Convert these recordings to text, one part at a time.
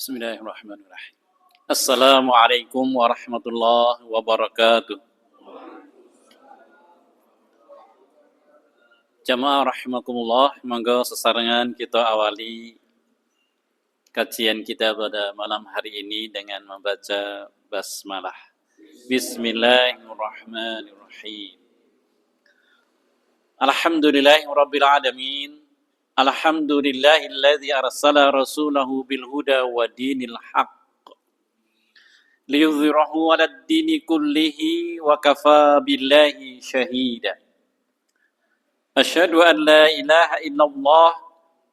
Bismillahirrahmanirrahim. Assalamualaikum warahmatullahi wabarakatuh. Jamaah rahimakumullah, monggo sesarengan kita awali kajian kita pada malam hari ini dengan membaca basmalah. Bismillahirrahmanirrahim. Alhamdulillahirabbil alamin. Alhamdulillahilladzi arsala rasulahu bil huda wa dinil haqq liyudhhirahu 'alad dini kullihi wa kafaa billahi shahida. Asyhadu an la ilaha illallah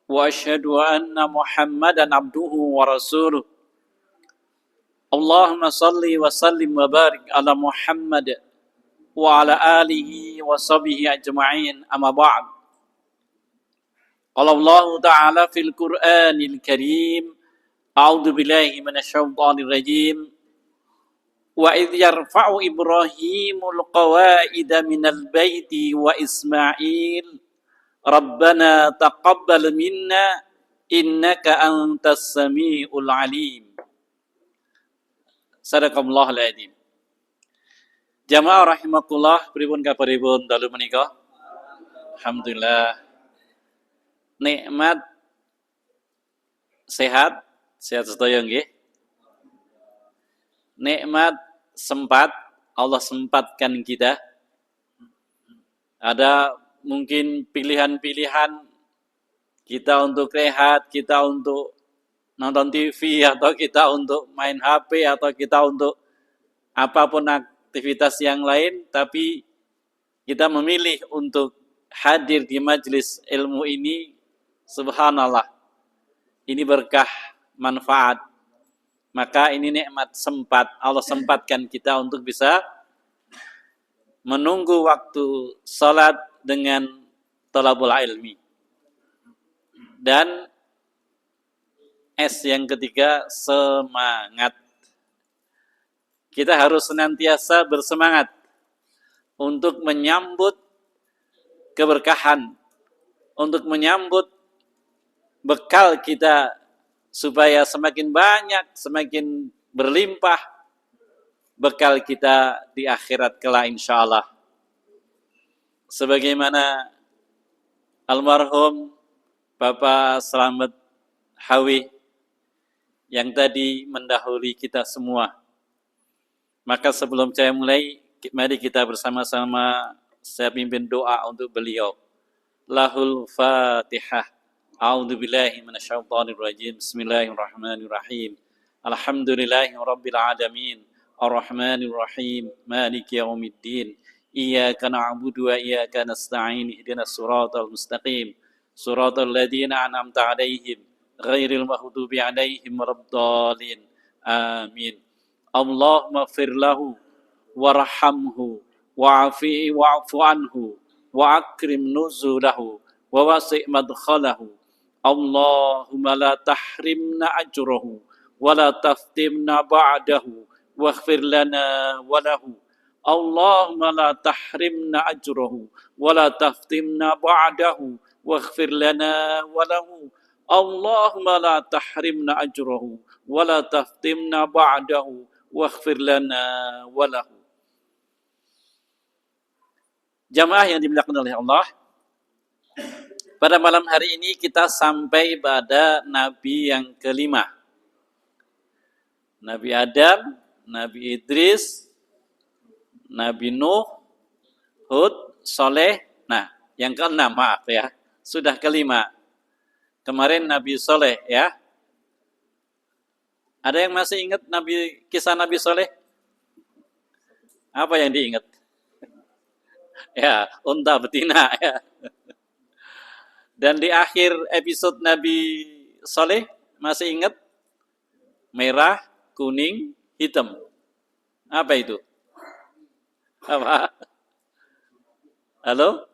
wa asyhadu anna Muhammadan abduhu wa rasuluh. Allahumma salli wa sallim wa barik ala Muhammad wa ala alihi wa sahbihi ajma'in, amma ba'd. Qala Allah Ta'ala fil Qur'anil Karim, a'udzu billahi minasyaitonir rajim. Wa idh yarfa'u Ibrahimul qawa'ida minal baiti wa Ismail Rabbana taqabbal minna innaka antas samiul alim. Sadaqallahul adzim. Jamaah rahimakumullah, pripun kabaripun dalu menika? Alhamdulillah. Nikmat sehat sedaya nggih. Nikmat sempat Allah sempatkan kita. Ada mungkin pilihan-pilihan kita untuk rehat, kita untuk nonton TV, atau kita untuk main HP, atau kita untuk apapun aktivitas yang lain, tapi kita memilih untuk hadir di majelis ilmu ini. Subhanallah, ini berkah, manfaat. Maka ini nikmat sempat, Allah sempatkan kita untuk bisa menunggu waktu salat dengan thalabul ilmi. Dan yang ketiga, semangat. Kita harus senantiasa bersemangat untuk menyambut keberkahan, untuk menyambut bekal kita supaya semakin banyak, semakin berlimpah bekal kita di akhirat kelak insyaallah. Sebagaimana almarhum Bapak Slamet Hawi yang tadi mendahului kita semua. Maka sebelum saya mulai, mari kita bersama-sama saya pimpin doa untuk beliau. Lahul Fatihah. A'udzu billahi minasyaitonir rajim. Bismillahirrahmanirrahim. Alhamdulillahi rabbil alamin. Arrahmanir rahim. Maliki yaumiddin. Iyyaka na'budu wa iyyaka nasta'in. Ihdinas siratal mustaqim. Siratal ladzina an'amta 'alaihim ghairil maghdubi 'alaihim waladdallin. Amin. Allahumma ighfir lahu warhamhu wa'fu anhu wa akrim nuzulahu wa wasi' madkhalahu. Allahumma la tahrimna ajrahu wa la taftimna ba'dahu waghfir lana wa lahu. Allahumma la tahrimna ajrahu wa la taftimna ba'dahu waghfir lana wa lahu. Allahumma la tahrimna ajrahu wa la taftimna ba'dahu waghfir lana wa lahu. Jamaah yang dimuliakan oleh Allah, pada malam hari ini kita sampai pada Nabi yang kelima. Nabi Adam, Nabi Idris, Nabi Nuh, Hud, Soleh. Nah, yang keenam, maaf ya, sudah kelima. Kemarin Nabi Soleh ya. Ada yang masih ingat kisah Nabi Soleh? Apa yang diingat? Ya, unta betina ya. Dan di akhir episode Nabi Soleh, masih ingat? Merah, kuning, hitam. Apa itu? Apa? Halo?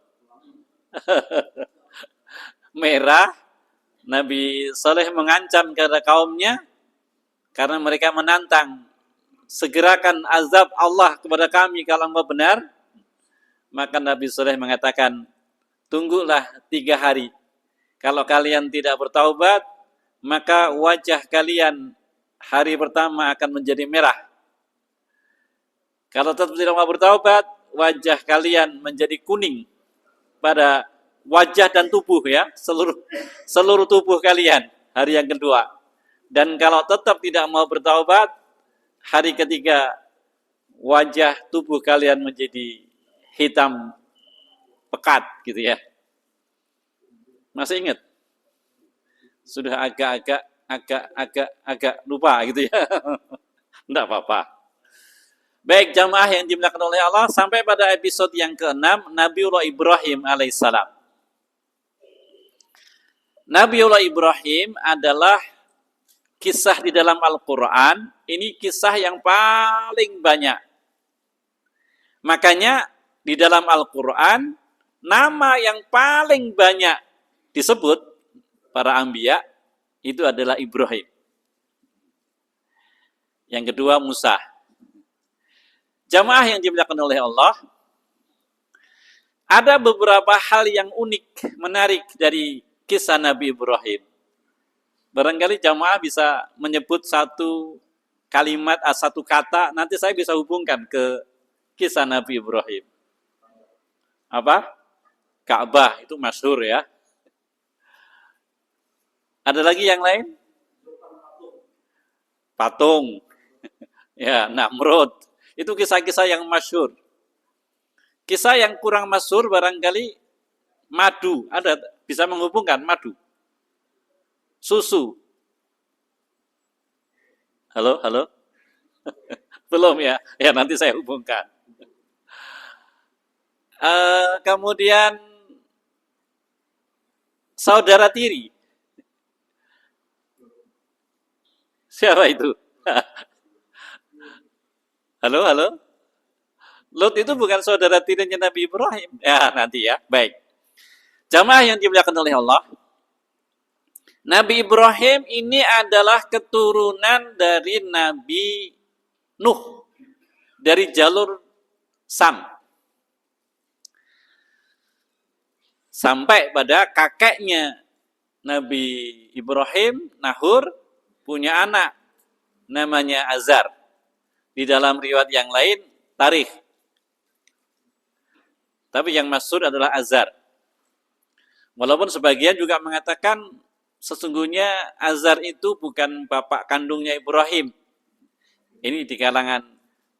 Merah, Nabi Soleh mengancam kepada kaumnya karena mereka menantang, segerakan azab Allah kepada kami kalau engkau benar. Maka Nabi Soleh mengatakan, tunggulah 3 hari. Kalau kalian tidak bertaubat, maka wajah kalian hari pertama akan menjadi merah. Kalau tetap tidak mau bertaubat, wajah kalian menjadi kuning pada wajah dan tubuh ya, seluruh tubuh kalian hari yang kedua. Dan kalau tetap tidak mau bertaubat, hari ketiga wajah tubuh kalian menjadi hitam pekat gitu ya. Masih ingat? Sudah agak lupa gitu ya. Enggak apa-apa. Baik jamaah yang dimuliakan oleh Allah, sampai pada episode yang ke-6, Nabiullah Ibrahim alaihissalam. Nabiullah Ibrahim adalah kisah di dalam Al-Quran, ini kisah yang paling banyak. Makanya di dalam Al-Quran, nama yang paling banyak disebut para anbiya itu adalah Ibrahim. Yang kedua Musa. Jamaah yang dimuliakan oleh Allah, ada beberapa hal yang unik, menarik dari kisah Nabi Ibrahim. Barangkali jamaah bisa menyebut satu kalimat, satu kata, nanti saya bisa hubungkan ke kisah Nabi Ibrahim. Apa? Ka'bah, itu masyhur ya. Ada lagi yang lain? Patung. Ya, Namrud. Itu kisah-kisah yang masyhur. Kisah yang kurang masyhur barangkali madu. Ada bisa menghubungkan madu. Susu. Halo? Belum ya? Ya nanti saya hubungkan. Kemudian saudara tiri. Siapa itu? Halo? Lut itu bukan saudara tirinya Nabi Ibrahim. Ya, nanti ya. Baik. Jamaah yang dimuliakan oleh Allah. Nabi Ibrahim ini adalah keturunan dari Nabi Nuh. Dari jalur Sam. Sampai pada kakeknya Nabi Ibrahim, Nahur, punya anak. Namanya Azar. Di dalam riwayat yang lain, Tarikh. Tapi yang masyhur adalah Azar. Walaupun sebagian juga mengatakan sesungguhnya Azar itu bukan bapak kandungnya Ibrahim. Ini di kalangan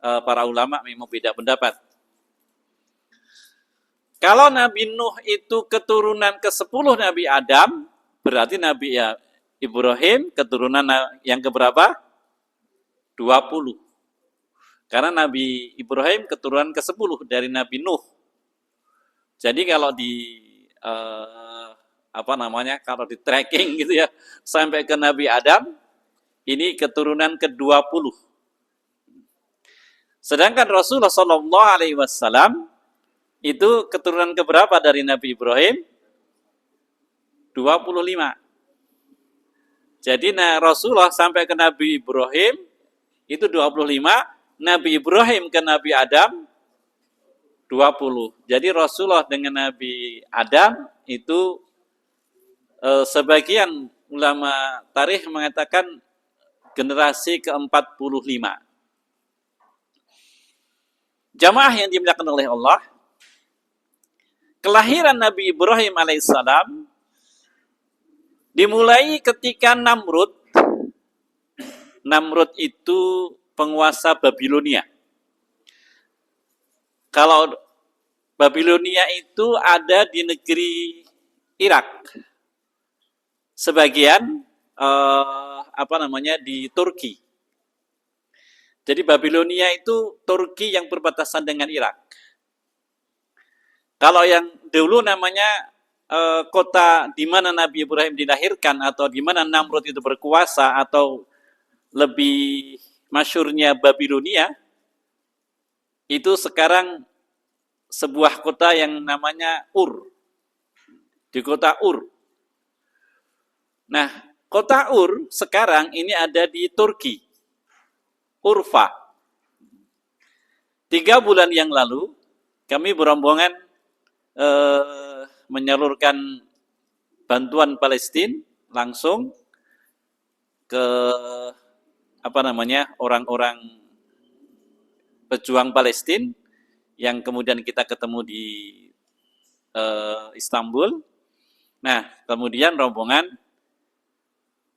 para ulama memang beda pendapat. Kalau Nabi Nuh itu keturunan ke-10 Nabi Adam, berarti Nabi Ibrahim keturunan yang keberapa? 20. Karena Nabi Ibrahim keturunan ke-10 dari Nabi Nuh. Jadi kalau kalau di tracking gitu ya, sampai ke Nabi Adam, ini keturunan ke-20. Sedangkan Rasulullah SAW itu keturunan keberapa dari Nabi Ibrahim? 25. Jadi Rasulullah sampai ke Nabi Ibrahim itu 25, Nabi Ibrahim ke Nabi Adam 20. Jadi Rasulullah dengan Nabi Adam itu sebagian ulama tarikh mengatakan generasi ke-45. Jamaah yang dimuliakan oleh Allah, kelahiran Nabi Ibrahim alaihissalam dimulai ketika Namrud itu penguasa Babilonia. Kalau Babilonia itu ada di negeri Irak. Sebagian di Turki. Jadi Babilonia itu Turki yang berbatasan dengan Irak. Kalau yang dulu namanya kota di mana Nabi Ibrahim dilahirkan atau di mana Namrud itu berkuasa atau lebih masyhurnya Babilonia, itu sekarang sebuah kota yang namanya Ur. Di kota Ur. Nah, kota Ur sekarang ini ada di Turki. Urfa. 3 bulan yang lalu, kami berombongan menyalurkan bantuan Palestina langsung ke orang-orang pejuang Palestina yang kemudian kita ketemu di Istanbul. Nah, kemudian rombongan,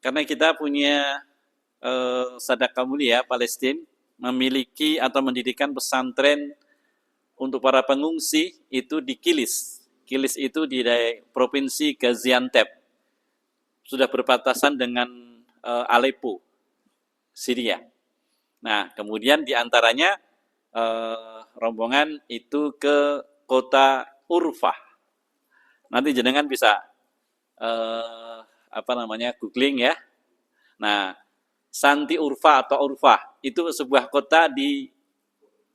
karena kita punya Sadaqah Mulia Palestina memiliki atau mendirikan pesantren untuk para pengungsi itu di Kilis. Kilis itu di provinsi Gaziantep. Sudah berbatasan dengan Aleppo, Syria. Nah, kemudian diantaranya rombongan itu ke kota Urfa. Nanti jenengan bisa googling ya. Nah, Santi Urfa atau Urfa itu sebuah kota di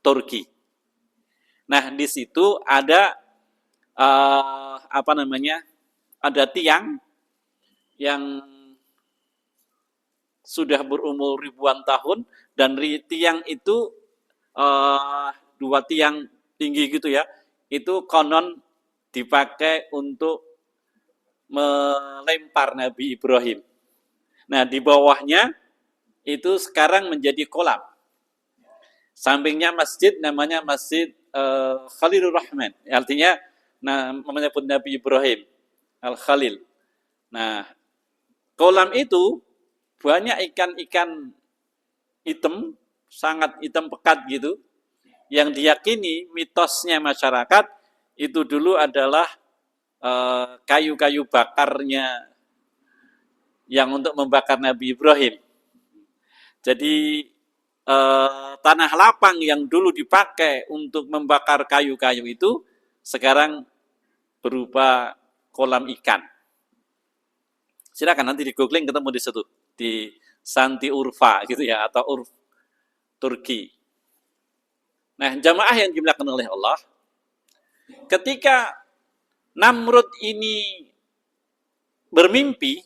Turki. Nah, di situ ada ada tiang yang sudah berumur ribuan tahun, dan tiang itu dua tiang tinggi gitu ya, itu konon dipakai untuk melempar Nabi Ibrahim. Nah, di bawahnya itu sekarang menjadi kolam. Sampingnya masjid, namanya Masjid Khalilur Rahman, artinya menyebut Nabi Ibrahim Al-Khalil. Nah, kolam itu banyak ikan-ikan hitam, sangat hitam pekat gitu, yang diyakini mitosnya masyarakat itu dulu adalah kayu-kayu bakarnya yang untuk membakar Nabi Ibrahim. Jadi tanah lapang yang dulu dipakai untuk membakar kayu-kayu itu sekarang berupa kolam ikan. Silakan nanti di googling ketemu di situ, di Santi Urfa gitu ya, atau Turki. Nah, jamaah yang dimuliakan oleh Allah, ketika Namrud ini bermimpi,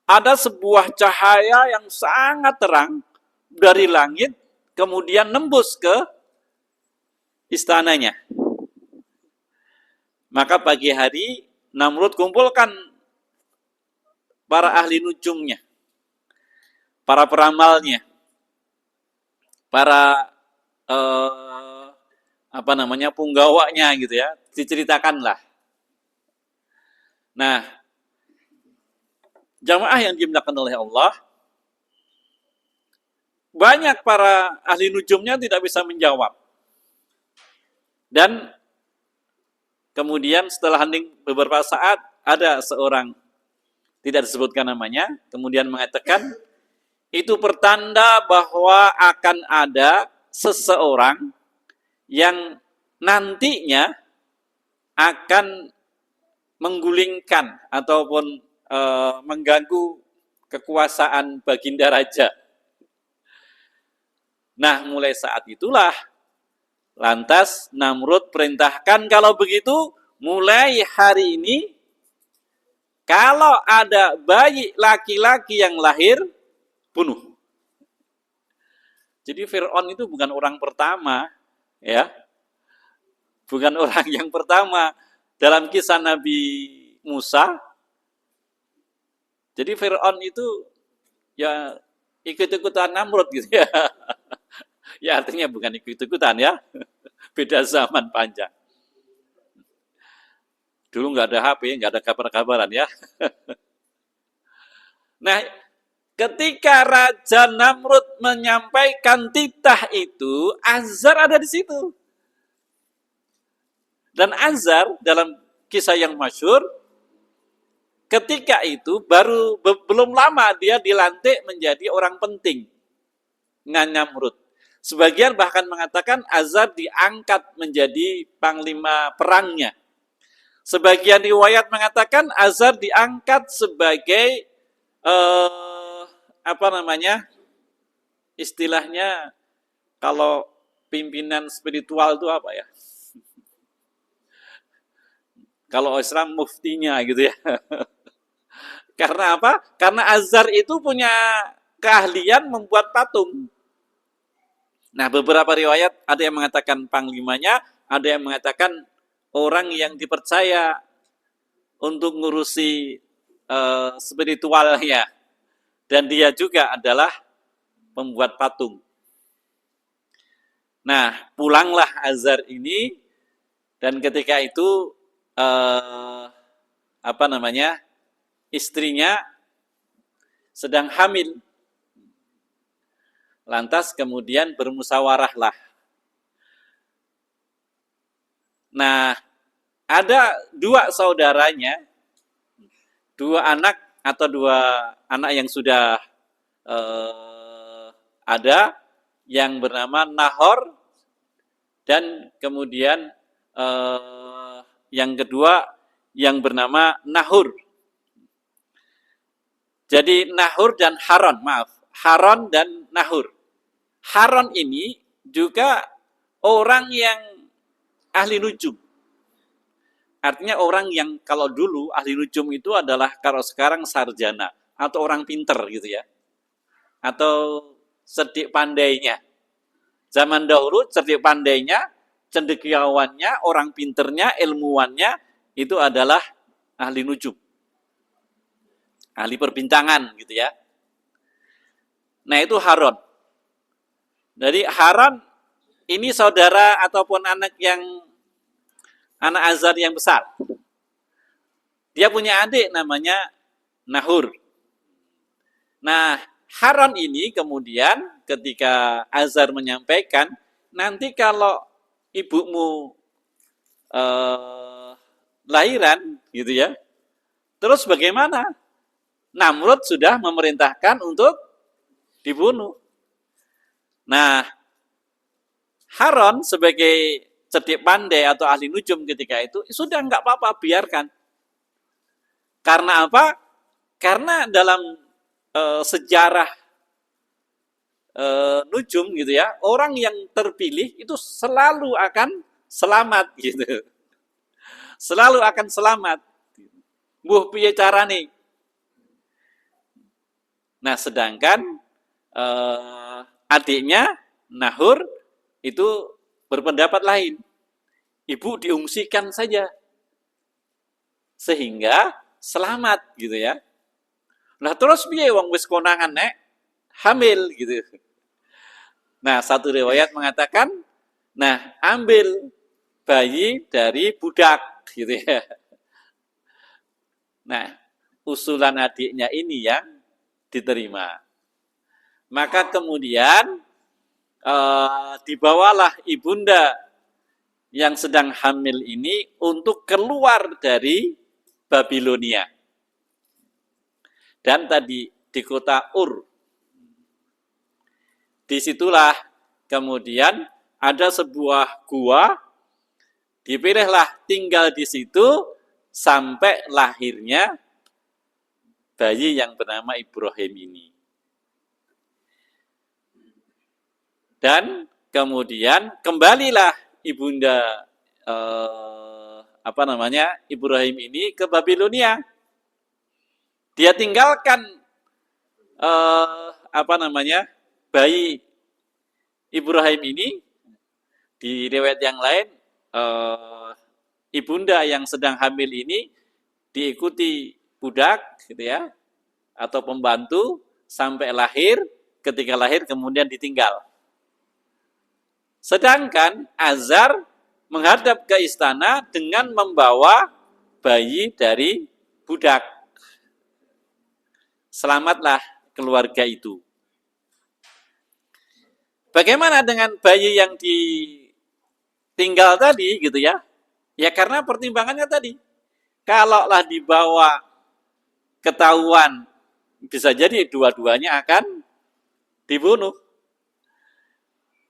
ada sebuah cahaya yang sangat terang dari langit, kemudian nembus ke istananya. Maka pagi hari Namrud kumpulkan para ahli nujumnya, para peramalnya, para punggawanya gitu ya, diceritakanlah. Nah, jamaah yang dimuliakan oleh Allah, banyak para ahli nujumnya tidak bisa menjawab. Dan kemudian setelah hening beberapa saat, ada seorang, tidak disebutkan namanya, kemudian mengatakan, itu pertanda bahwa akan ada seseorang yang nantinya akan menggulingkan ataupun mengganggu kekuasaan Baginda Raja. Nah, mulai saat itulah lantas Namrud perintahkan, kalau begitu mulai hari ini kalau ada bayi laki-laki yang lahir, bunuh. Jadi Fir'aun itu bukan orang pertama, ya, bukan orang yang pertama dalam kisah Nabi Musa. Jadi Fir'aun itu ya ikut-ikutan Namrud gitu ya. Ya artinya bukan ikut-ikutan ya, beda zaman panjang. Dulu nggak ada HP, nggak ada kabar-kabaran ya. Nah, ketika Raja Namrud menyampaikan titah itu, Azar ada di situ. Dan Azar dalam kisah yang masyhur, ketika itu belum lama dia dilantik menjadi orang penting dengan Namrud. Sebagian bahkan mengatakan Azar diangkat menjadi panglima perangnya. Sebagian riwayat mengatakan Azar diangkat sebagai istilahnya kalau pimpinan spiritual itu apa ya? Kalau Islam muftinya gitu ya. Karena apa? Karena Azar itu punya keahlian membuat patung. Nah, beberapa riwayat ada yang mengatakan panglimanya, ada yang mengatakan orang yang dipercaya untuk ngurusi spiritualnya. Dan dia juga adalah pembuat patung. Nah, pulanglah Azar ini, dan ketika itu istrinya sedang hamil. Lantas kemudian bermusyawarahlah. Nah, ada dua saudaranya, dua anak yang sudah ada, yang bernama Nahor, dan kemudian yang kedua yang bernama Nahur. Jadi Nahur dan Haron, Haron dan Nahur. Haron ini juga orang yang ahli nujum. Artinya orang yang kalau dulu ahli nujum itu adalah kalau sekarang sarjana atau orang pinter gitu ya. Atau cerdik pandainya. Zaman dahulu cerdik pandainya, cendekiawannya, orang pinternya, ilmuwannya itu adalah ahli nujum. Ahli perbintangan gitu ya. Nah, itu Haron. Jadi Haron ini saudara ataupun anak Azar yang besar. Dia punya adik namanya Nahur. Nah, Haron ini kemudian ketika Azar menyampaikan, nanti kalau ibumu lahiran gitu ya, terus bagaimana? Namrud sudah memerintahkan untuk dibunuh. Nah, Haron sebagai cerdik pandai atau ahli nujum ketika itu, sudah enggak apa-apa, biarkan. Karena apa? Karena dalam sejarah nujum gitu ya, orang yang terpilih itu selalu akan selamat gitu. Selalu akan selamat. Mbuh piye carane? Nah, sedangkan adiknya Nahur itu berpendapat lain. Ibu diungsikan saja sehingga selamat gitu ya. Nah, terus piye wong wis konangan nek hamil gitu. Nah, satu riwayat mengatakan, nah, ambil bayi dari budak gitu ya. Nah, usulan adiknya ini yang diterima. Maka kemudian dibawalah ibunda yang sedang hamil ini untuk keluar dari Babilonia. Dan tadi di kota Ur. Disitulah kemudian ada sebuah gua, dipilihlah tinggal di situ sampai lahirnya bayi yang bernama Ibrahim ini. Dan kemudian kembalilah ibunda Ibrahim ini ke Babilonia. Dia tinggalkan bayi Ibrahim ini. Di riwayat yang lain, ibunda yang sedang hamil ini diikuti budak gitu ya, atau pembantu sampai lahir. Ketika lahir kemudian ditinggal. Sedangkan Azar menghadap ke istana dengan membawa bayi dari budak. Selamatlah keluarga itu. Bagaimana dengan bayi yang ditinggal tadi gitu ya? Ya karena pertimbangannya tadi. Kalaulah dibawa ketahuan, bisa jadi dua-duanya akan dibunuh.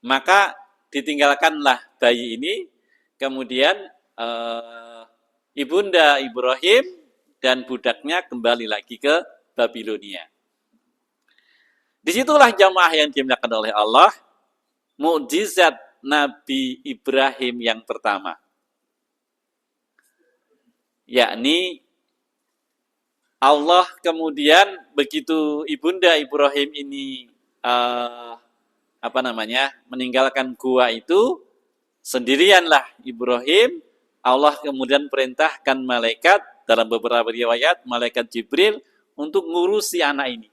Maka ditinggalkanlah bayi ini, kemudian ibunda Ibrahim dan budaknya kembali lagi ke Babilonia. Disitulah jamaah yang dimuliakan oleh Allah, mukjizat Nabi Ibrahim yang pertama. Yakni Allah kemudian begitu ibunda Ibrahim ini meninggalkan gua itu, sendirianlah Ibrahim. Allah kemudian perintahkan malaikat, dalam beberapa riwayat malaikat Jibril, untuk ngurusi anak ini.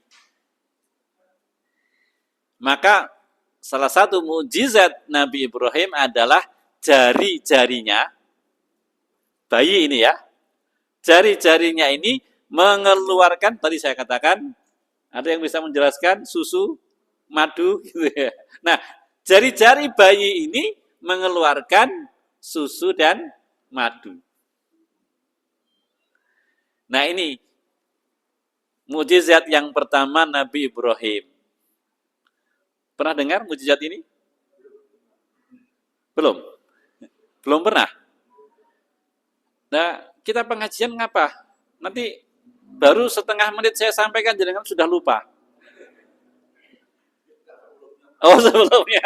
Maka salah satu mukjizat Nabi Ibrahim adalah jari-jarinya, bayi ini ya, jari-jarinya ini mengeluarkan, tadi saya katakan, ada yang bisa menjelaskan susu, madu, gitu ya. Nah, jari-jari bayi ini mengeluarkan susu dan madu. Nah, ini mukjizat yang pertama Nabi Ibrahim. Pernah dengar mukjizat ini? Belum? Belum pernah? Nah, kita pengajian ngapa? Nanti baru setengah menit saya sampaikan, jangan sudah lupa. Oh, sebelumnya.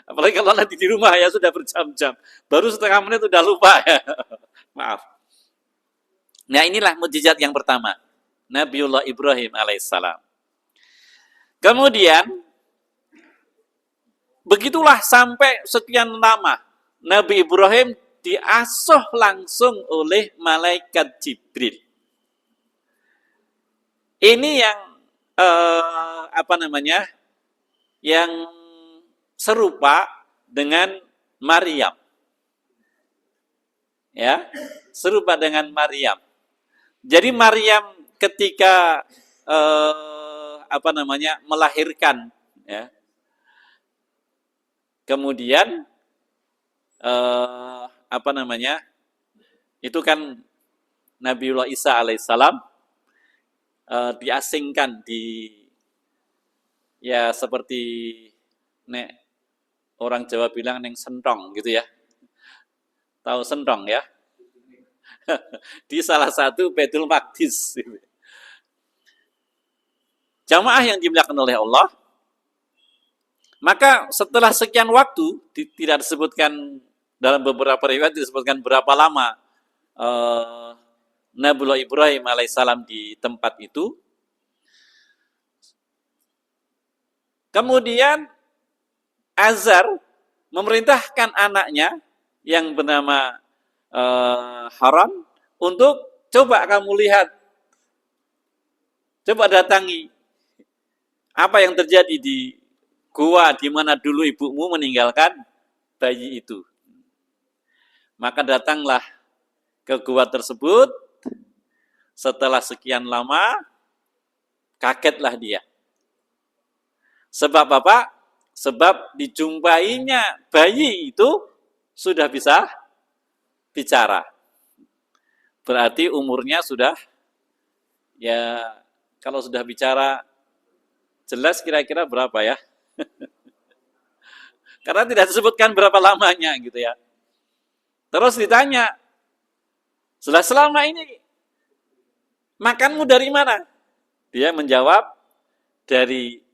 Apalagi kalau nanti di rumah ya sudah berjam-jam. Baru setengah menit sudah lupa ya. Maaf. Nah, inilah mukjizat yang pertama. Nabiullah Ibrahim alaihissalam. Kemudian, begitulah sampai sekian lama. Nabi Ibrahim diasuh langsung oleh malaikat Jibril. Ini yang yang serupa dengan Maryam. Ya, serupa dengan Maryam. Jadi Maryam ketika melahirkan, ya, kemudian itu kan Nabiullah Isa alaihissalam diasingkan di, ya seperti nek orang Jawa bilang neng sentong gitu ya. Tahu sentong ya? Di salah satu Baitul Maqdis. Jamaah yang dimuliakan oleh Allah, maka setelah sekian waktu, tidak disebutkan dalam beberapa riwayat, disebutkan berapa lama Nabiullah Ibrahim alaihissalam di tempat itu. Kemudian Azar memerintahkan anaknya yang bernama Haran untuk coba kamu lihat, coba datangi apa yang terjadi di gua di mana dulu ibumu meninggalkan bayi itu. Maka datanglah ke gua tersebut. Setelah sekian lama, kagetlah dia. Sebab apa? Sebab dijumpainya bayi itu sudah bisa bicara. Berarti umurnya sudah, ya kalau sudah bicara jelas kira-kira berapa ya? Karena tidak disebutkan berapa lamanya gitu ya. Terus ditanya, sudah selama ini makanmu dari mana? Dia menjawab, dari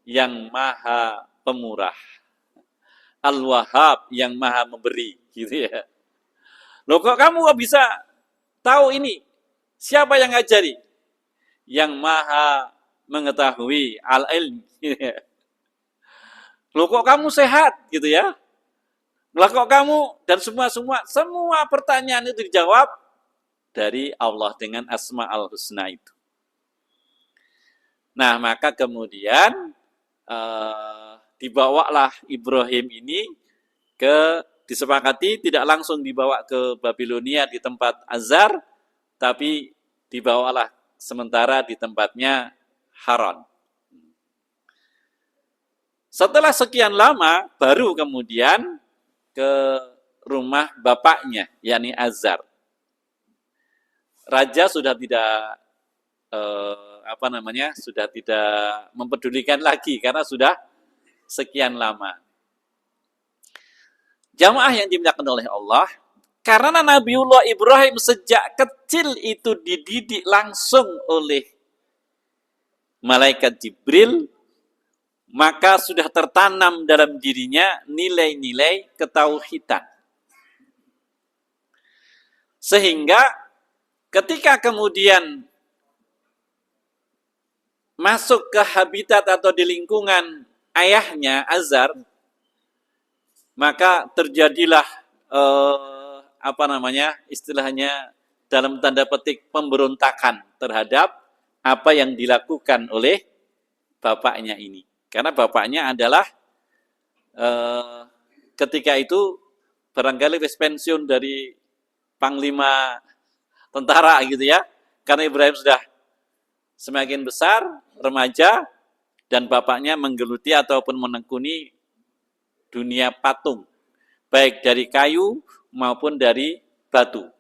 yang maha pemurah. Al-Wahhab, yang maha memberi. Gitu ya. Loh kok kamu bisa tahu ini? Siapa yang ngajari? Yang maha mengetahui, al-ilm. Loh kok kamu sehat? Gitu ya. Loh kok kamu, dan semua pertanyaan itu dijawab dari Allah dengan Asma'ul Husna itu. Nah, maka kemudian dibawalah Ibrahim ini disepakati tidak langsung dibawa ke Babilonia di tempat Azar, tapi dibawalah sementara di tempatnya Haran. Setelah sekian lama, baru kemudian ke rumah bapaknya, yakni Azar. Raja sudah tidak sudah tidak mempedulikan lagi karena sudah sekian lama. Jamaah yang dimuliakan oleh Allah, karena Nabiullah Ibrahim sejak kecil itu dididik langsung oleh malaikat Jibril, maka sudah tertanam dalam dirinya nilai-nilai ketauhidan. Sehingga ketika kemudian masuk ke habitat atau di lingkungan ayahnya Azar, maka terjadilah istilahnya dalam tanda petik pemberontakan terhadap apa yang dilakukan oleh bapaknya ini. Karena bapaknya adalah ketika itu barangkali wis pensiun dari panglima tentara gitu ya. Karena Ibrahim sudah semakin besar, remaja, dan bapaknya menggeluti ataupun menekuni dunia patung, baik dari kayu maupun dari batu.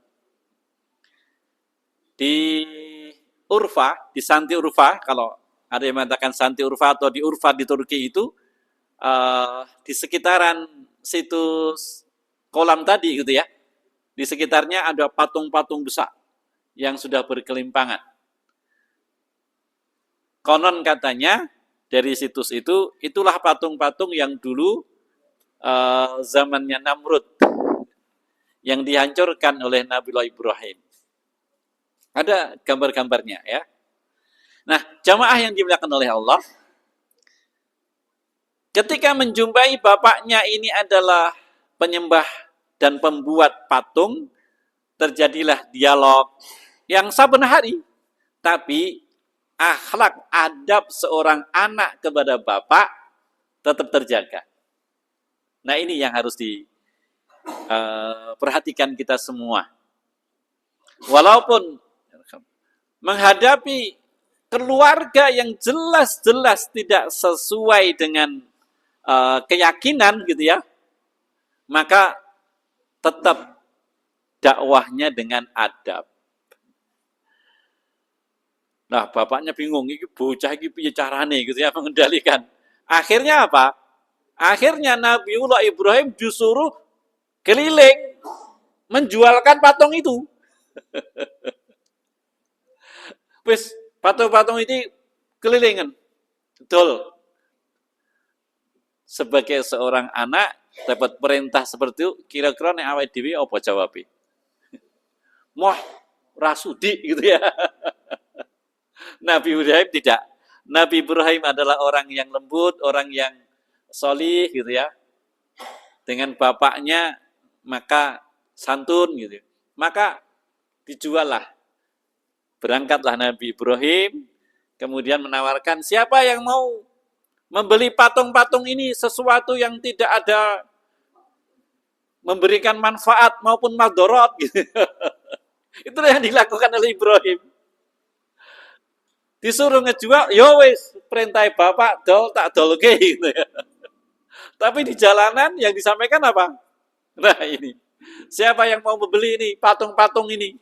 Di Urfa, di Santi Urfa, kalau ada yang mengatakan Santi Urfa atau di Urfa di Turki itu, di sekitaran situs kolam tadi gitu ya, di sekitarnya ada patung-patung besar yang sudah berkelimpangan. Konon katanya dari situs itu, itulah patung-patung yang dulu zamannya Namrud yang dihancurkan oleh Nabiullah Ibrahim. Ada gambar-gambarnya ya. Nah, jamaah yang dimuliakan oleh Allah, ketika menjumpai bapaknya ini adalah penyembah dan pembuat patung, terjadilah dialog yang saben hari, tapi akhlak adab seorang anak kepada bapak tetap terjaga. Nah, ini yang harus diperhatikan kita semua. Walaupun menghadapi keluarga yang jelas-jelas tidak sesuai dengan keyakinan gitu ya, maka tetap dakwahnya dengan adab. Nah, bapaknya bingung, ini bocah ini piye carane gitu ya mengendalikan. Akhirnya apa? Akhirnya Nabiullah Ibrahim disuruh keliling menjualkan patung itu. Wis patung-patung ini kelilingan. Betul. Sebagai seorang anak dapat perintah seperti itu, kira-kira nek awake dhewe apa jawabe? Moh rasudi gitu ya. Nabi Ibrahim tidak. Nabi Ibrahim adalah orang yang lembut, orang yang solih gitu ya. Dengan bapaknya maka santun gitu. Maka dijual lah. Berangkatlah Nabi Ibrahim, kemudian menawarkan siapa yang mau membeli patung-patung ini, sesuatu yang tidak ada memberikan manfaat maupun madorot gitu. Itulah yang dilakukan oleh Ibrahim. Disuruh ngejual, yo wis perintah bapak dol tak dol ke gitu ya. Tapi di jalanan yang disampaikan apa? Nah ini, siapa yang mau membeli ini patung-patung ini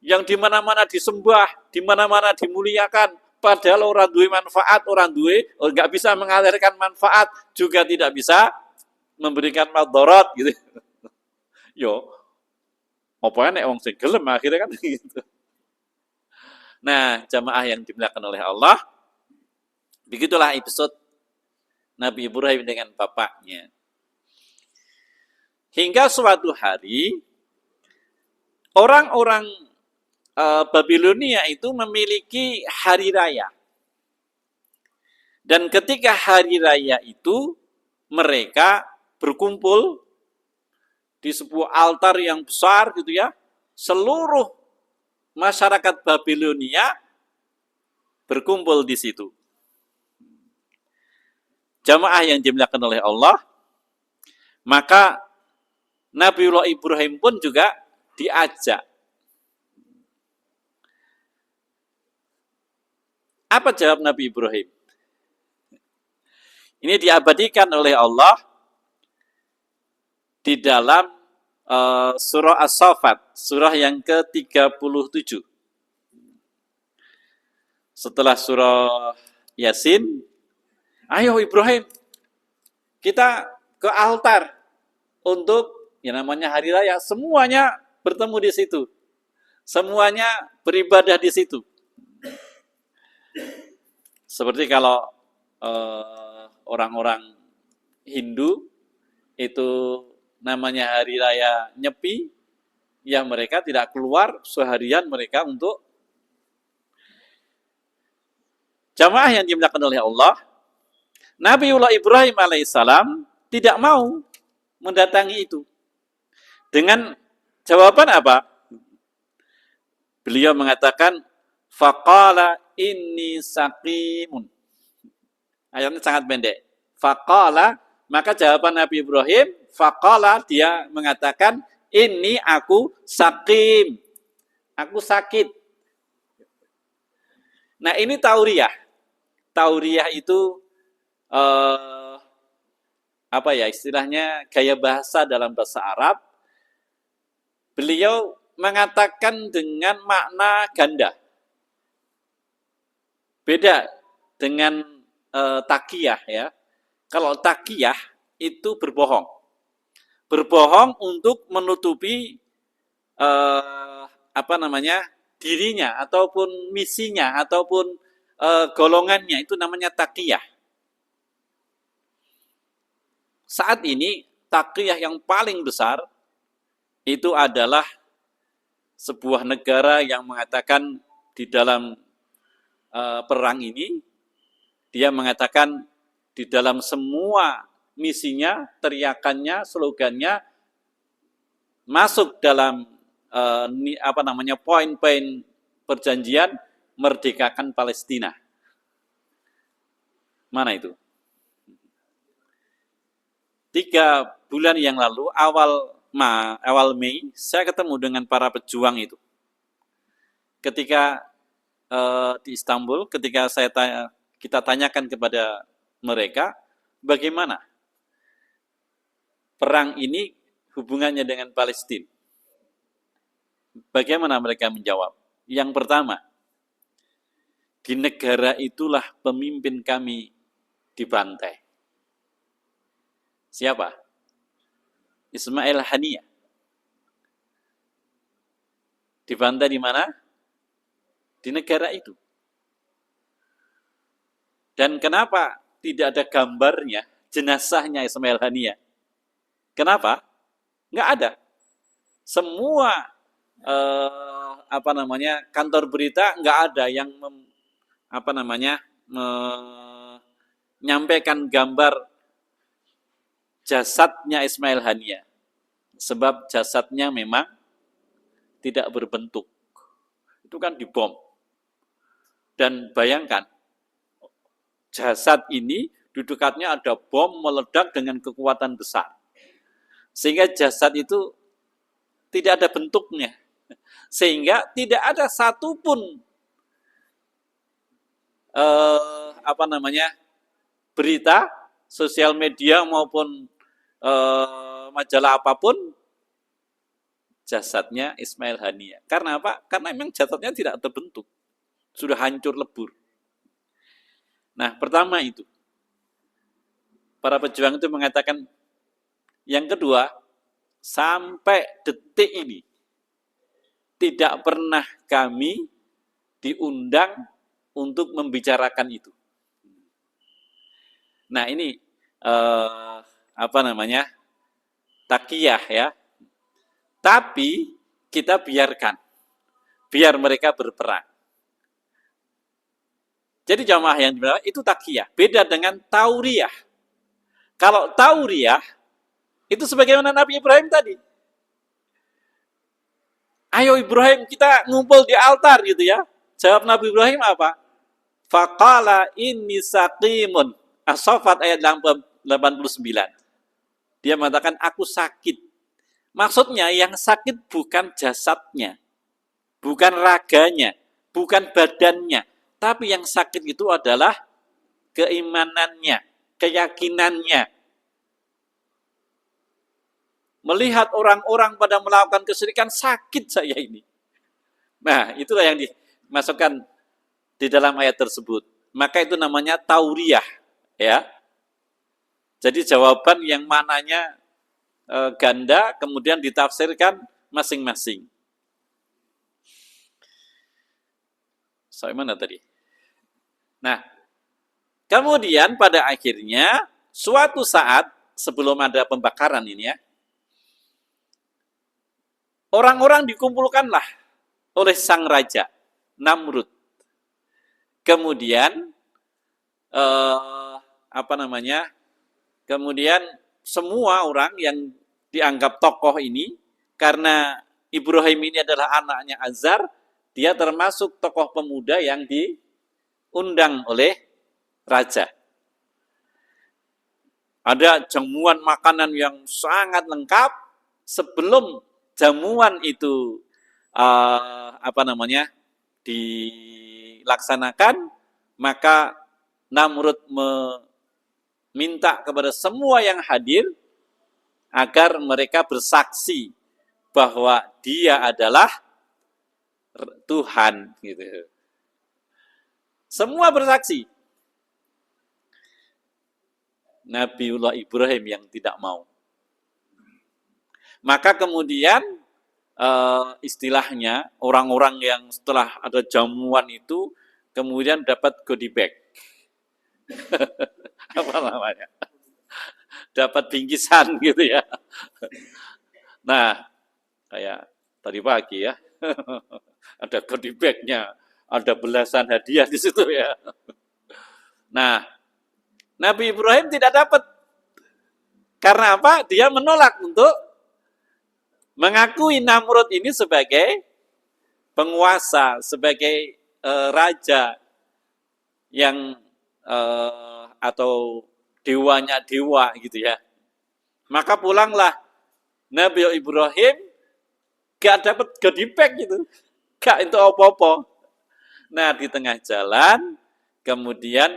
yang di mana-mana disembah, di mana-mana dimuliakan, padahal orang duwe manfaat, orang duwe nggak bisa mengalirkan manfaat, juga tidak bisa memberikan madorot gitu. Yo, apa nek wong sing gelem akhirnya kan gitu. Nah, jamaah yang dimuliakan oleh Allah, begitulah episode Nabi Ibrahim dengan bapaknya. Hingga suatu hari, orang-orang Babilonia itu memiliki hari raya. Dan ketika hari raya itu, mereka berkumpul di sebuah altar yang besar gitu ya. Seluruh masyarakat Babilonia berkumpul di situ. Jamaah yang dimuliakan oleh Allah, maka Nabiullah Ibrahim pun juga diajak. Apa jawab Nabi Ibrahim? Ini diabadikan oleh Allah di dalam surah As-Saffat, surah yang ke-37. Setelah surah Yasin, ayo Ibrahim, kita ke altar untuk yang namanya hari raya. Semuanya bertemu di situ. Semuanya beribadah di situ. Seperti kalau orang-orang Hindu itu namanya hari raya Nyepi, ya mereka tidak keluar seharian mereka untuk jamaah yang dimuliakan oleh Allah. Nabiullah Ibrahim alaihissalam tidak mau mendatangi itu. Dengan jawaban apa? Beliau mengatakan, faqala inni saqimun. Ayatnya sangat pendek. Faqala, maka jawaban Nabi Ibrahim, faqala, dia mengatakan, ini aku sakim. Aku sakit. Nah, ini tauriyah. Tauriyah itu apa ya istilahnya, gaya bahasa dalam bahasa Arab. Beliau mengatakan dengan makna ganda. Beda dengan takiyah ya. Kalau takiyah itu berbohong. Berbohong untuk menutupi dirinya ataupun misinya ataupun golongannya, itu namanya takiyah. Saat ini takiyah yang paling besar itu adalah sebuah negara yang mengatakan di dalam perang ini, dia mengatakan di dalam semua misinya, teriakannya, slogannya masuk dalam poin-poin perjanjian merdekakan Palestina. Mana itu? 3 bulan yang lalu, awal Mei, saya ketemu dengan para pejuang itu. Ketika di Istanbul, ketika kita tanyakan kepada mereka, bagaimana perang ini hubungannya dengan Palestina? Bagaimana mereka menjawab? Yang pertama, di negara itulah pemimpin kami dibantai. Siapa? Ismail Haniyah. Dibantai di mana? Di negara itu. Dan kenapa tidak ada gambarnya, jenazahnya Ismail Haniyah? Kenapa? Nggak ada. Semua kantor berita nggak ada yang menyampaikan gambar jasadnya Ismail Haniyah. Sebab jasadnya memang tidak berbentuk. Itu kan dibom. Dan bayangkan, jasad ini di dekatnya ada bom meledak dengan kekuatan besar. Sehingga jasad itu tidak ada bentuknya. Sehingga tidak ada satupun berita, sosial media maupun majalah apapun, jasadnya Ismail Haniyah. Karena apa? Karena memang jasadnya tidak terbentuk. Sudah hancur lebur. Nah, pertama itu. Para pejuang itu mengatakan, yang kedua, sampai detik ini, tidak pernah kami diundang untuk membicarakan itu. Nah, ini takiyah ya. Tapi kita biarkan, biar mereka berperang. Jadi jamaah yang dibilang itu takiyah, beda dengan tauriyah. Kalau tauriyah itu sebagaimana Nabi Ibrahim tadi. Ayo Ibrahim, kita ngumpul di altar gitu ya. Jawab Nabi Ibrahim apa? Faqala inni saqimun. As-Saffat ayat 89. Dia mengatakan aku sakit. Maksudnya yang sakit bukan jasadnya, bukan raganya, bukan badannya, tapi yang sakit itu adalah keimanannya, keyakinannya. Melihat orang-orang pada melakukan kesyirikan, sakit saya ini. Nah, itulah yang dimasukkan di dalam ayat tersebut. Maka itu namanya tauriyah, ya. Jadi jawaban yang mananya ganda, kemudian ditafsirkan masing-masing. Soal mana tadi? Nah, kemudian pada akhirnya suatu saat sebelum ada pembakaran ini ya, orang-orang dikumpulkanlah oleh sang raja Namrud. Kemudian kemudian semua orang yang dianggap tokoh ini, karena Ibrahim ini adalah anaknya Azar, dia termasuk tokoh pemuda yang diundang oleh raja. Ada jamuan makanan yang sangat lengkap sebelum jamuan itu dilaksanakan, maka Namrud meminta kepada semua yang hadir agar mereka bersaksi bahwa dia adalah Tuhan, gitu. Semua bersaksi. Nabiullah Ibrahim yang tidak mau. Maka kemudian istilahnya orang-orang yang setelah ada jamuan itu kemudian dapat goodie bag. Apa namanya? Dapat bingkisan gitu ya. Nah, kayak tadi pagi ya. Ada goodie bag-nya, ada belasan hadiah di situ ya. Nah, Nabi Ibrahim tidak dapat. Karena apa? Dia menolak untuk mengakui Namrud ini sebagai penguasa, sebagai raja yang atau dewanya dewa gitu ya. Maka pulanglah Nabi Ibrahim gak dapat goodie bag gitu. Gak itu apa-apa. Nah, di tengah jalan kemudian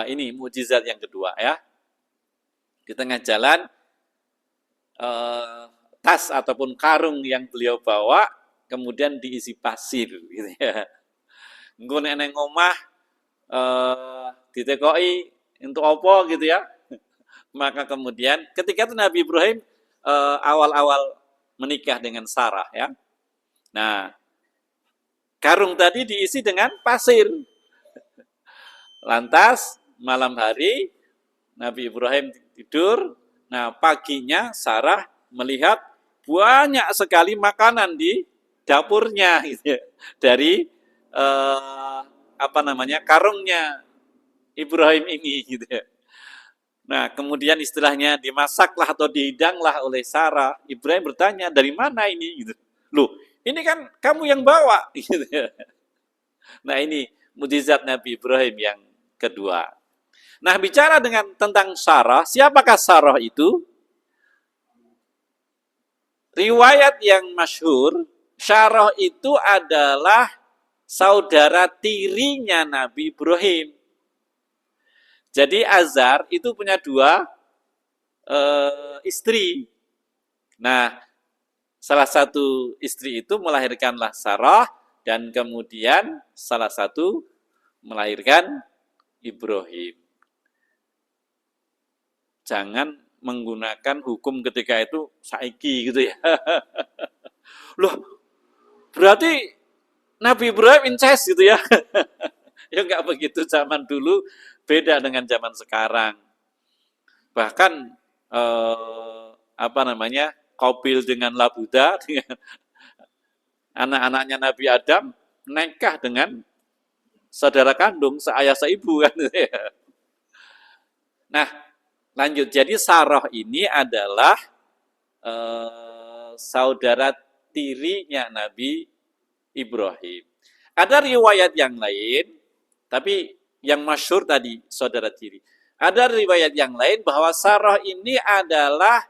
ini mukjizat yang kedua ya. Di tengah jalan tas ataupun karung yang beliau bawa kemudian diisi pasir gitu ya. Engko nek nang omah ditekoi untuk apa gitu ya. Maka kemudian ketika itu Nabi Ibrahim awal-awal menikah dengan Sarah ya. Nah, karung tadi diisi dengan pasir. Lantas malam hari Nabi Ibrahim tidur. Nah, paginya Sarah melihat banyak sekali makanan di dapurnya gitu ya. Dari karungnya Ibrahim ini gitu ya. Nah, kemudian istilahnya dimasaklah atau dihidanglah oleh Sarah. Ibrahim bertanya, dari mana ini gitu. Loh, ini kan kamu yang bawa gitu ya. Nah, ini mukjizat Nabi Ibrahim yang kedua. Nah, bicara tentang Sarah, siapakah Sarah itu? Riwayat yang masyhur, Sarah itu adalah saudara tirinya Nabi Ibrahim. Jadi Azar itu punya dua istri. Nah, salah satu istri itu melahirkanlah Sarah dan kemudian salah satu melahirkan Ibrahim. Jangan menggunakan hukum ketika itu saiki gitu ya. Loh, berarti Nabi Ibrahim incest gitu ya. Ya enggak begitu, zaman dulu beda dengan zaman sekarang. Bahkan Qabil dengan Labuda dengan anak-anaknya Nabi Adam nikah dengan saudara kandung, seayah seibu kan. Nah, lanjut. Jadi Sarah ini adalah saudara tirinya Nabi Ibrahim. Ada riwayat yang lain, tapi yang masyhur tadi saudara tiri. Ada riwayat yang lain bahwa Sarah ini adalah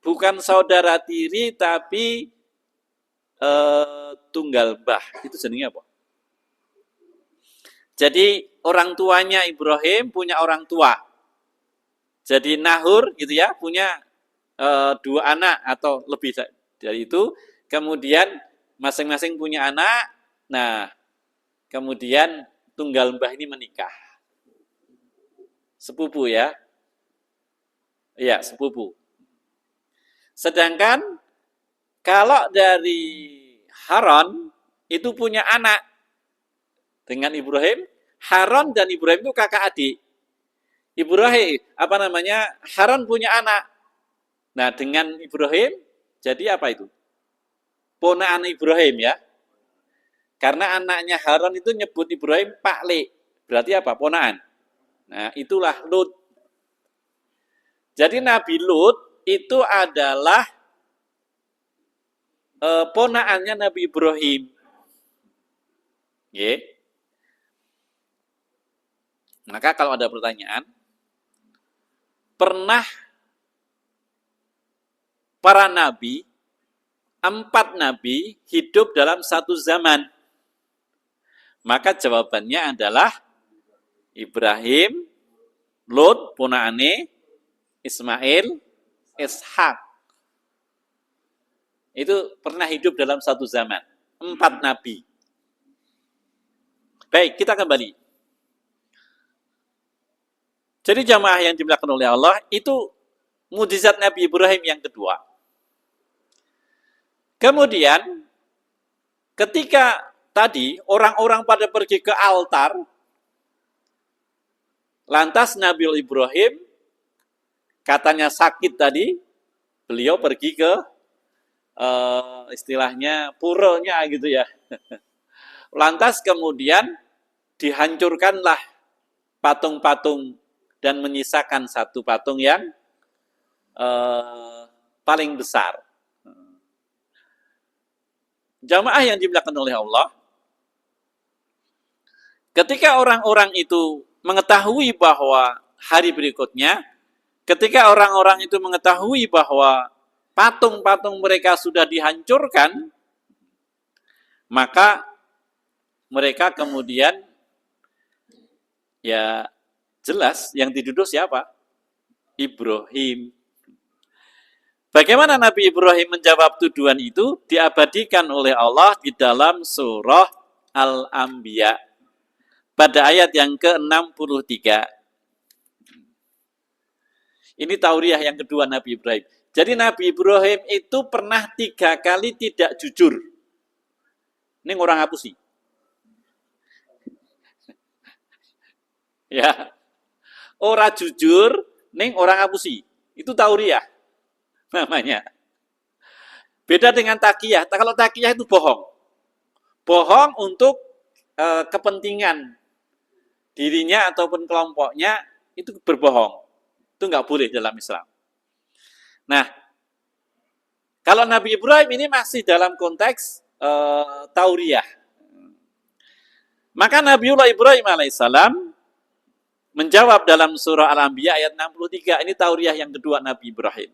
bukan saudara tiri tapi tunggal mbah. Itu jenenge apa? Jadi orang tuanya Ibrahim punya orang tua. Jadi Nahur gitu ya, punya dua anak atau lebih dari itu. Kemudian masing-masing punya anak. Nah, kemudian tunggal mbah ini menikah. Sepupu ya. Iya, sepupu. Sedangkan kalau dari Haron itu punya anak dengan Ibrahim. Haron dan Ibrahim itu kakak adik. Haron punya anak. Nah, dengan Ibrahim jadi apa itu? Ponakan Ibrahim ya. Karena anaknya Haron itu nyebut Ibrahim Pak Le. Berarti apa? Ponakan. Nah, itulah Lut. Jadi Nabi Lut itu adalah ponakannya Nabi Ibrahim. Ye. Maka kalau ada pertanyaan, pernah para nabi, 4 nabi hidup dalam satu zaman? Maka jawabannya adalah Ibrahim, Lut, punaane, Ismail, Ishak. Itu pernah hidup dalam satu zaman. 4 nabi. Baik, kita kembali. Jadi jamaah yang dimuliakan oleh Allah, itu mukjizat Nabi Ibrahim yang kedua. Kemudian, ketika tadi orang-orang pada pergi ke altar, lantas Nabi Ibrahim, katanya sakit tadi, beliau pergi ke istilahnya puronya gitu ya. Lantas kemudian dihancurkanlah patung-patung dan menyisakan satu patung yang paling besar. Jamaah yang dimuliakan oleh Allah, ketika orang-orang itu mengetahui bahwa hari berikutnya, ketika orang-orang itu mengetahui bahwa patung-patung mereka sudah dihancurkan, maka mereka kemudian ya jelas yang dituduh siapa? Ibrahim. Bagaimana Nabi Ibrahim menjawab tuduhan itu? Diabadikan oleh Allah di dalam surah Al-Anbiya pada ayat yang ke-63. Ini tauriah yang kedua Nabi Ibrahim. Jadi Nabi Ibrahim itu pernah 3 kali tidak jujur. Ini orang apa sih? Ya. Orang jujur, ning orang apa sih? Itu tauriah namanya. Beda dengan takiyah. Kalau takiyah itu bohong. Bohong untuk kepentingan dirinya ataupun kelompoknya, itu berbohong. Itu nggak boleh dalam Islam. Nah, kalau Nabi Ibrahim ini masih dalam konteks tauriah. Maka Nabiullah Ibrahim alaihissalam menjawab dalam surah Al-Anbiya ayat 63. Ini tauriah yang kedua Nabi Ibrahim.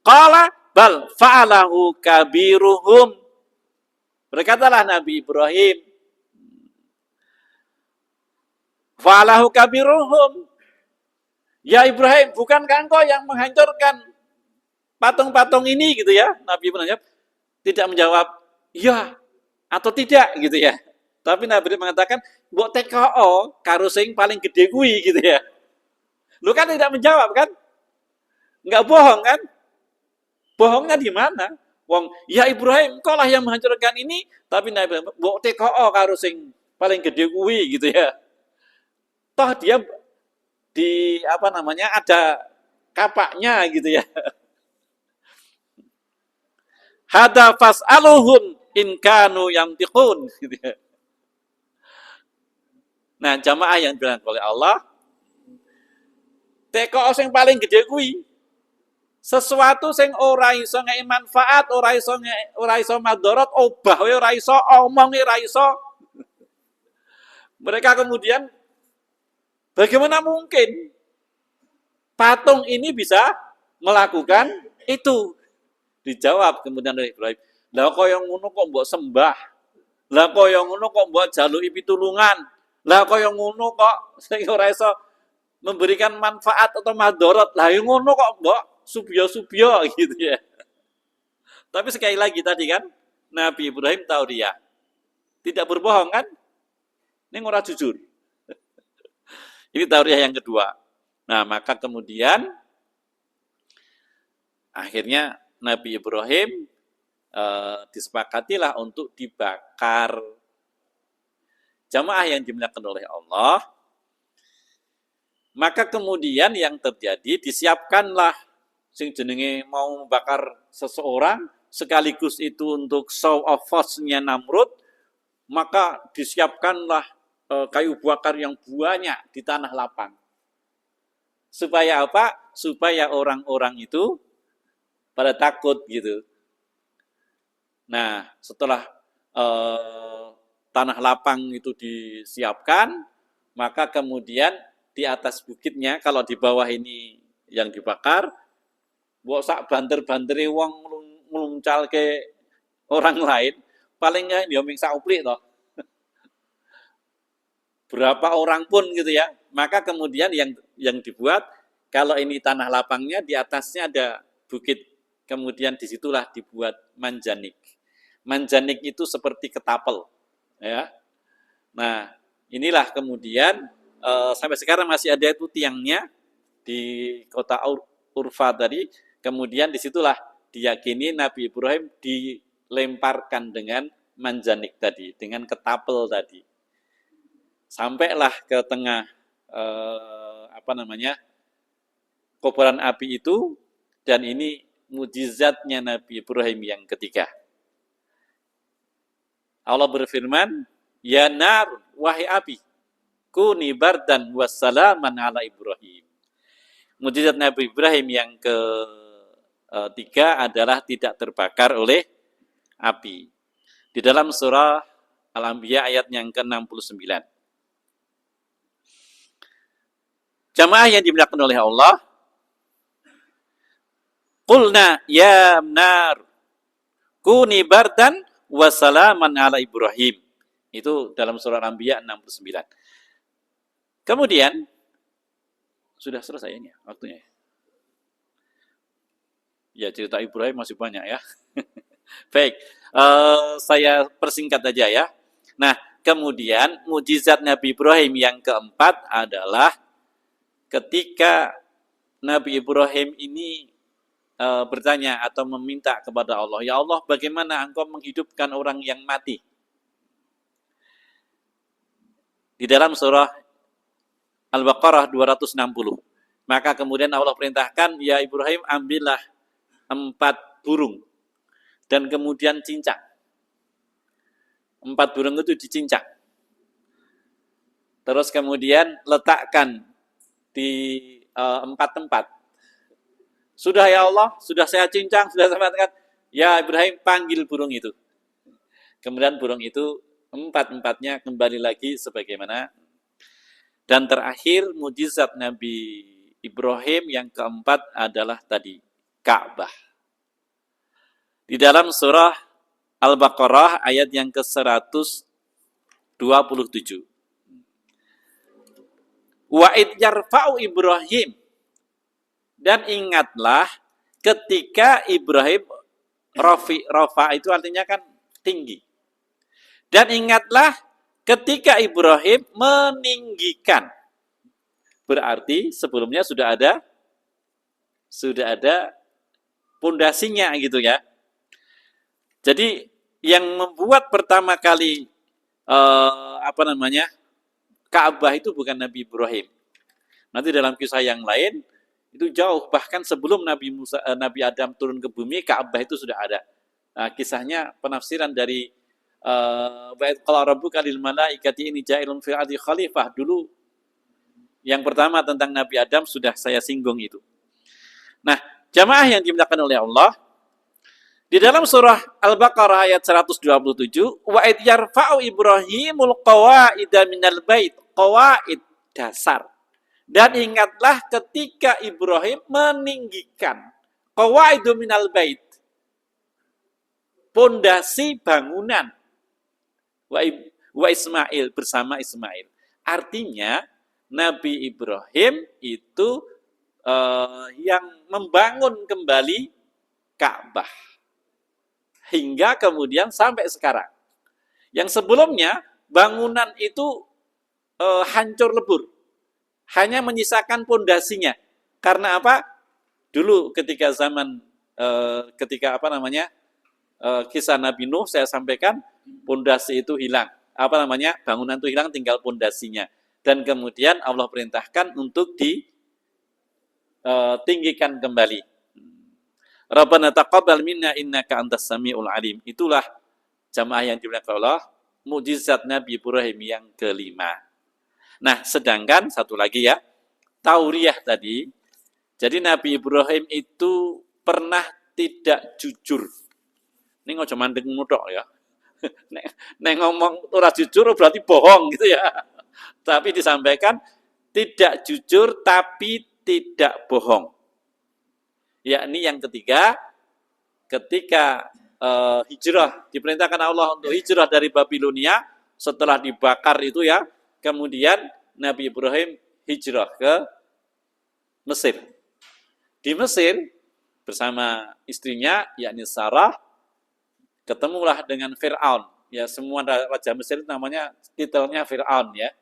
Qala bal fa'alahu kabiruhum. Berkatalah Nabi Ibrahim, fa'alahu kabiruhum. Ya Ibrahim, bukankah engkau yang menghancurkan patung-patung ini gitu ya? Nabi Ibrahim tidak menjawab ya atau tidak gitu ya. Tapi Nabi mengatakan, mbok TKO karo sing paling gede kuwi gitu ya. Lu kan tidak menjawab kan? Enggak bohong kan? Bohongnya di mana? Wong, ya Ibrahim, kau lah yang menghancurkan ini, tapi Nabi mbok TKO karo sing paling gede kuwi gitu ya. Toh dia di ada kapaknya gitu ya. Hada fas'aluhum in kanu yantiqun gitu ya. Nah, jamaah yang dibilang oleh Allah, teko sing paling gede kuwi sesuatu sing ora iso ngei manfaat, ora iso madharat, obah wae ora iso, omong ora iso. Mereka kemudian bagaimana mungkin patung ini bisa melakukan itu? Dijawab kemudian oleh Ibrahim, lah kaya ngono kok mbok sembah. Lah kaya ngono kok mbok jaluki pitulungan. Lah kaya ngono kok sing ora iso memberikan manfaat atau madharat. Lah ngono kok mbok subya-subya gitu ya. Tapi sekali lagi tadi kan Nabi Ibrahim tahu dia tidak berbohong kan? Ini ora jujur. Ini tauriah yang kedua. Nah, maka kemudian akhirnya Nabi Ibrahim disepakatilah untuk dibakar. Jamaah yang dimuliakan oleh Allah, maka kemudian yang terjadi disiapkanlah sing jenenge mau membakar seseorang, sekaligus itu untuk show of force-nya Namrud, maka disiapkanlah kayu bakar yang banyak di tanah lapang. Supaya apa? Supaya orang-orang itu pada takut gitu. Nah, setelah tanah lapang itu disiapkan, maka kemudian di atas bukitnya, kalau di bawah ini yang dibakar, mbok sak banter-banteri wong ngluncal ke orang lain, paling enggak ya ming sak uplik toh. Berapa orang pun gitu ya. Maka kemudian yang dibuat, kalau ini tanah lapangnya, di atasnya ada bukit. Kemudian disitulah dibuat manjanik. Manjanik itu seperti ketapel. Ya. Nah, inilah kemudian sampai sekarang masih ada itu tiangnya di kota Urfa tadi. Kemudian disitulah diyakini Nabi Ibrahim dilemparkan dengan manjanik tadi, dengan ketapel tadi. Sampailah ke tengah kobaran api itu, dan ini mujizatnya Nabi Ibrahim yang ketiga. Allah berfirman, ya nar, wahai api, kuni bardan wassalaman ala Ibrahim. Mujizat Nabi Ibrahim yang ketiga adalah tidak terbakar oleh api. Di dalam surah Al-Anbiya ayat yang ke-69. Jamaah yang dimuliakan oleh Allah, qulna ya nar kuni bardan wa salaman ala Ibrahim. Itu dalam surah Al-Anbiya 69. Kemudian sudah selesai ini waktunya. Ya, cerita Ibrahim masih banyak ya. Baik, saya persingkat aja ya. Nah, kemudian mujizat Nabi Ibrahim yang keempat adalah ketika Nabi Ibrahim ini bertanya atau meminta kepada Allah, ya Allah, bagaimana engkau menghidupkan orang yang mati? Di dalam surah Al-Baqarah 260. Maka kemudian Allah perintahkan, ya Ibrahim, ambillah 4 burung dan kemudian cincang. 4 burung itu dicincang. Terus kemudian letakkan di 4 tempat. Sudah ya Allah, sudah saya cincang, sudah saya katakan, ya Ibrahim, panggil burung itu. Kemudian burung itu 4-empatnya kembali lagi sebagaimana. Dan terakhir mujizat Nabi Ibrahim yang keempat adalah tadi Ka'bah. Di dalam surah Al-Baqarah ayat yang ke-127. Wa id yarfa'u Ibrahim, dan ingatlah ketika Ibrahim, rafa itu artinya kan tinggi. Dan ingatlah ketika Ibrahim meninggikan. Berarti sebelumnya sudah ada pondasinya gitu ya. Jadi yang membuat pertama kali Ka'bah itu bukan Nabi Ibrahim. Nanti dalam kisah yang lain itu jauh, bahkan sebelum Nabi Adam turun ke bumi, Ka'bah itu sudah ada. Nah, kisahnya penafsiran dari qala rabbuka lil malaikati inni ja'ilun fil ardi khalifah. Dulu yang pertama tentang Nabi Adam sudah saya singgung itu. Nah, jamaah yang dimuliakan oleh Allah, di dalam surah Al-Baqarah ayat 127, wa id yarfa'u Ibrahimul qawaida minal bait, qawaid dasar. Dan ingatlah ketika Ibrahim meninggikan qawaidu minal bait, pondasi bangunan, wa Ismail, bersama Ismail. Artinya Nabi Ibrahim itu yang membangun kembali Ka'bah hingga kemudian sampai sekarang. Yang sebelumnya bangunan itu hancur lebur, hanya menyisakan pondasinya. Karena apa? Dulu ketika kisah Nabi Nuh saya sampaikan, pondasi itu hilang. Bangunan itu hilang, tinggal pondasinya. Dan kemudian Allah perintahkan untuk ditinggikan kembali. Rabbana taqabbal minna innaka antas samiul alim. Itulah jamaah yang dimuliakan Allah, mukjizat Nabi Ibrahim yang kelima. Nah, sedangkan satu lagi ya, tauriyah tadi. Jadi Nabi Ibrahim itu pernah tidak jujur. Ini nggak cuma mandeng mutok ya. Nek ngomong ora jujur berarti bohong gitu ya. Tapi disampaikan tidak jujur tapi tidak bohong. yakni yang ketiga, ketika hijrah, diperintahkan Allah untuk hijrah dari Babilonia setelah dibakar itu ya, kemudian Nabi Ibrahim hijrah ke Mesir. Di Mesir bersama istrinya yakni Sarah ketemulah dengan Fir'aun. Ya, semua raja Mesir itu namanya titelnya Fir'aun ya.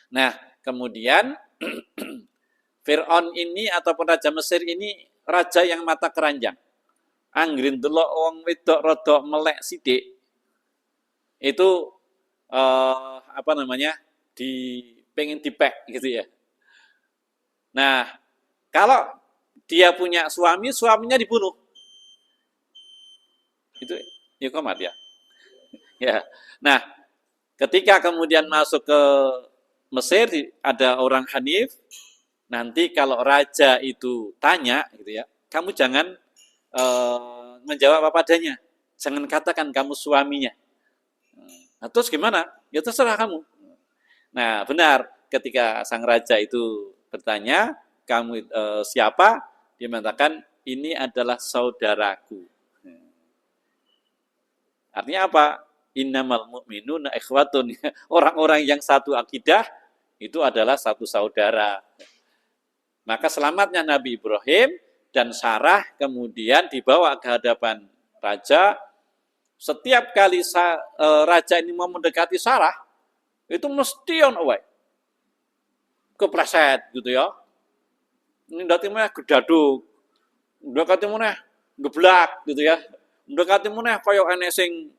Nah, kemudian Fir'aun ini ataupun raja Mesir ini raja yang mata keranjang. Anggrin delok wong wedok rodok melek sithik. Itu pengen dipek gitu ya. Nah, kalau dia punya suami, suaminya dibunuh. Itu komat ya. Ya. Nah, ketika kemudian masuk ke Mesir ada orang Hanif, nanti kalau raja itu tanya gitu ya, kamu jangan menjawab apa adanya. Jangan katakan kamu suaminya. Nah, terus gimana? Ya terserah kamu. Nah, benar ketika sang raja itu bertanya, kamu siapa? Dia mengatakan, ini adalah saudaraku. Artinya apa? Innamal mu'minuna ikhwatun. Orang-orang yang satu akidah itu adalah satu saudara. Maka selamatnya Nabi Ibrahim dan Sarah kemudian dibawa ke hadapan raja. Setiap kali raja ini mau mendekati Sarah, itu mesti on away. Kepleset gitu ya. Ini ndati meneh gedaduk. Ndekati meneh geblak gitu ya. Ndekati meneh kaya ene sing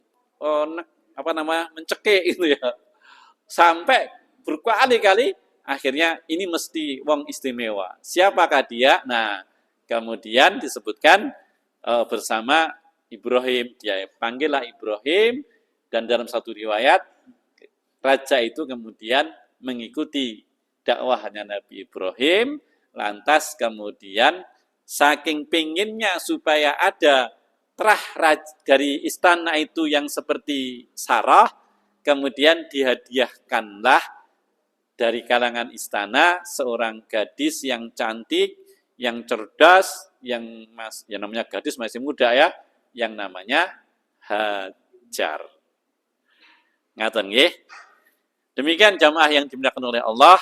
mencekik gitu ya. Sampai berkali-kali akhirnya ini mesti wong istimewa. Siapakah dia? Nah, kemudian disebutkan bersama Ibrahim. Dia panggillah Ibrahim dan dalam satu riwayat raja itu kemudian mengikuti dakwahnya Nabi Ibrahim, lantas kemudian saking pinginnya supaya ada terah dari istana itu yang seperti Sarah, kemudian dihadiahkanlah dari kalangan istana seorang gadis yang cantik, yang cerdas, yang namanya gadis masih muda ya, yang namanya Hajar. Ngaten nggih. Demikian jamaah yang dimuliakan oleh Allah,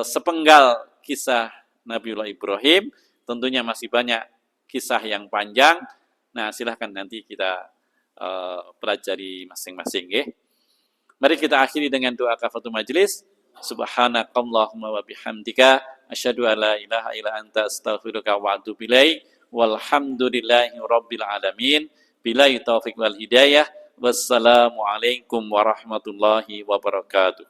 sepenggal kisah Nabiullah Ibrahim, tentunya masih banyak kisah yang panjang. Nah, silahkan nanti kita pelajari masing-masing nggih. Mari kita akhiri dengan doa kafaratul majelis. Subhanakallahumma wa bihamdika asyhadu an la ilaha illa anta astaghfiruka wa atubu ilaik. Walhamdulillahi rabbil alamin. Billahi taufik wal hidayah. Wassalamualaikum warahmatullahi wabarakatuh.